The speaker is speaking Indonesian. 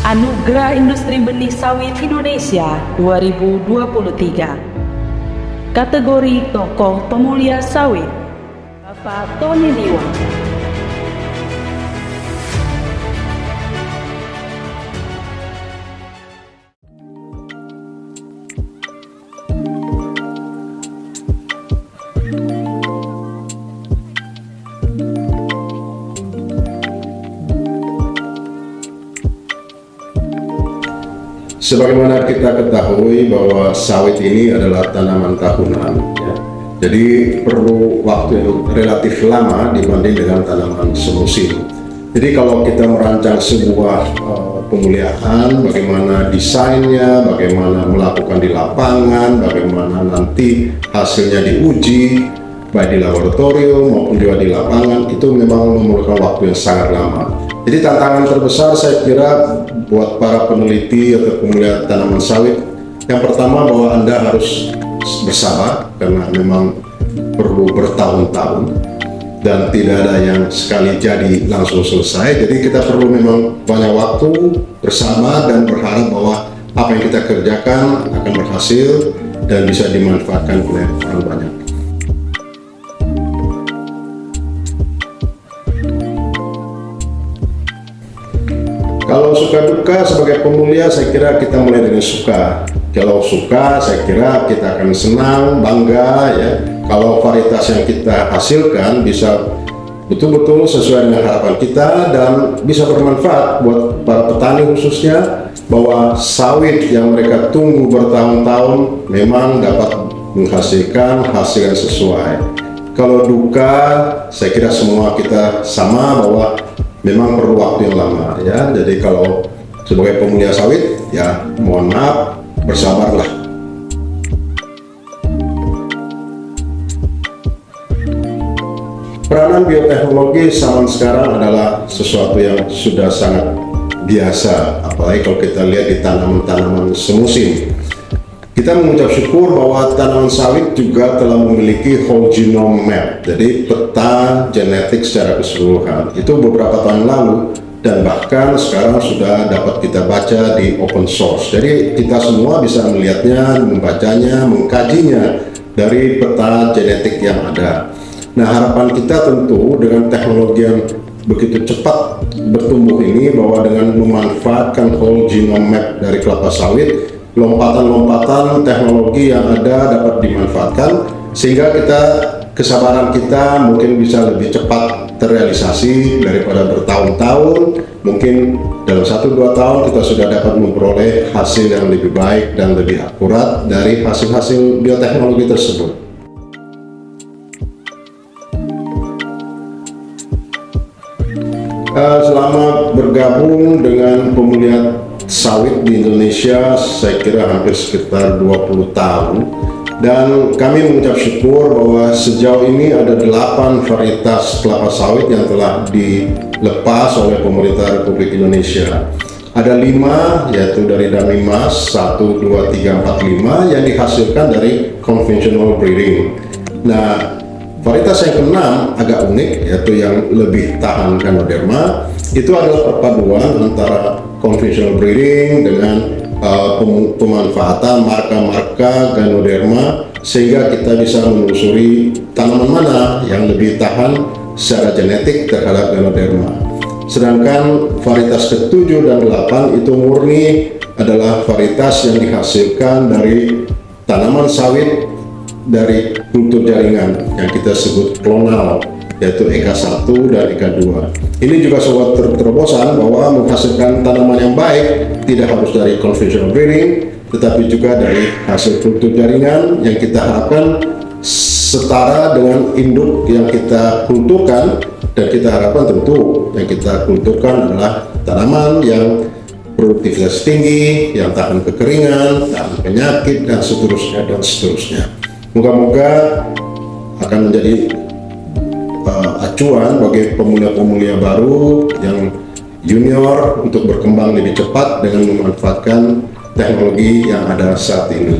Anugerah Industri Benih Sawit Indonesia 2023. Kategori Tokoh Pemulia Sawit, Bapak Tony Liwang. Sebagaimana kita ketahui bahwa sawit ini adalah tanaman tahunan, ya. Jadi perlu waktu yang relatif lama dibanding dengan tanaman semusim. Jadi kalau kita merancang sebuah pemuliaan, bagaimana desainnya, bagaimana melakukan di lapangan, bagaimana nanti hasilnya diuji, baik di laboratorium maupun juga di lapangan, itu memang memerlukan waktu yang sangat lama. Jadi tantangan terbesar saya kira buat para peneliti atau pemulia tanaman sawit, yang pertama bahwa Anda harus bersabar karena memang perlu bertahun-tahun dan tidak ada yang sekali jadi langsung selesai. Jadi kita perlu memang banyak waktu, bersabar, dan berharap bahwa apa yang kita kerjakan akan berhasil dan bisa dimanfaatkan oleh orang banyak. Kalau suka duka sebagai pemulia, saya kira kita mulai dengan suka. Kalau suka, saya kira kita akan senang, bangga, ya. Kalau varietas yang kita hasilkan bisa betul-betul sesuai dengan harapan kita dan bisa bermanfaat buat para petani khususnya, bahwa sawit yang mereka tunggu bertahun-tahun memang dapat menghasilkan hasil yang sesuai. Kalau duka, saya kira semua kita sama bahwa memang perlu waktu yang lama, ya. Jadi kalau sebagai pemulia sawit, ya mohon maaf, bersabarlah. Peranan bioteknologi zaman sekarang adalah sesuatu yang sudah sangat biasa, apalagi kalau kita lihat di tanaman-tanaman semusim. Kita mengucap syukur bahwa tanaman sawit juga telah memiliki whole genome map, jadi peta genetik secara keseluruhan. Itu beberapa tahun lalu dan bahkan sekarang sudah dapat kita baca di open source. Jadi kita semua bisa melihatnya, membacanya, mengkajinya dari peta genetik yang ada. Nah, harapan kita tentu dengan teknologi yang begitu cepat bertumbuh ini, bahwa dengan memanfaatkan whole genome map dari kelapa sawit, lompatan-lompatan teknologi yang ada dapat dimanfaatkan, sehingga kesabaran kita mungkin bisa lebih cepat terrealisasi daripada bertahun-tahun. Mungkin dalam 1-2 tahun kita sudah dapat memperoleh hasil yang lebih baik dan lebih akurat dari hasil-hasil bioteknologi tersebut. Selama bergabung dengan pemulihan sawit di Indonesia, saya kira hampir sekitar 20 tahun, dan kami mengucap syukur bahwa sejauh ini ada 8 varietas kelapa sawit yang telah dilepas oleh pemerintah Republik Indonesia. Ada 5, yaitu dari Damimas 1, 2, 3, 4, 5 yang dihasilkan dari conventional breeding. Nah, varietas yang ke-6 agak unik, yaitu yang lebih tahan Ganoderma. Itu adalah perpaduan antara conventional breeding dengan pemanfaatan marka-marka Ganoderma, sehingga kita bisa menelusuri tanaman mana yang lebih tahan secara genetik terhadap Ganoderma. Sedangkan varietas ke-7 dan 8 itu murni adalah varietas yang dihasilkan dari tanaman sawit dari kultur jaringan yang kita sebut klonal, yaitu EK1 dan EK2. Ini juga sebuah terobosan bahwa menghasilkan tanaman yang baik tidak harus dari conventional breeding, tetapi juga dari hasil kultur jaringan yang kita harapkan setara dengan induk yang kita kulturkan, dan kita harapkan tentu yang kita kulturkan adalah tanaman yang produktivitas tinggi, yang tahan kekeringan, tahan penyakit, dan seterusnya dan seterusnya. Moga-moga akan menjadi acuan bagi pemulia-pemulia baru yang junior untuk berkembang lebih cepat dengan memanfaatkan teknologi yang ada saat ini.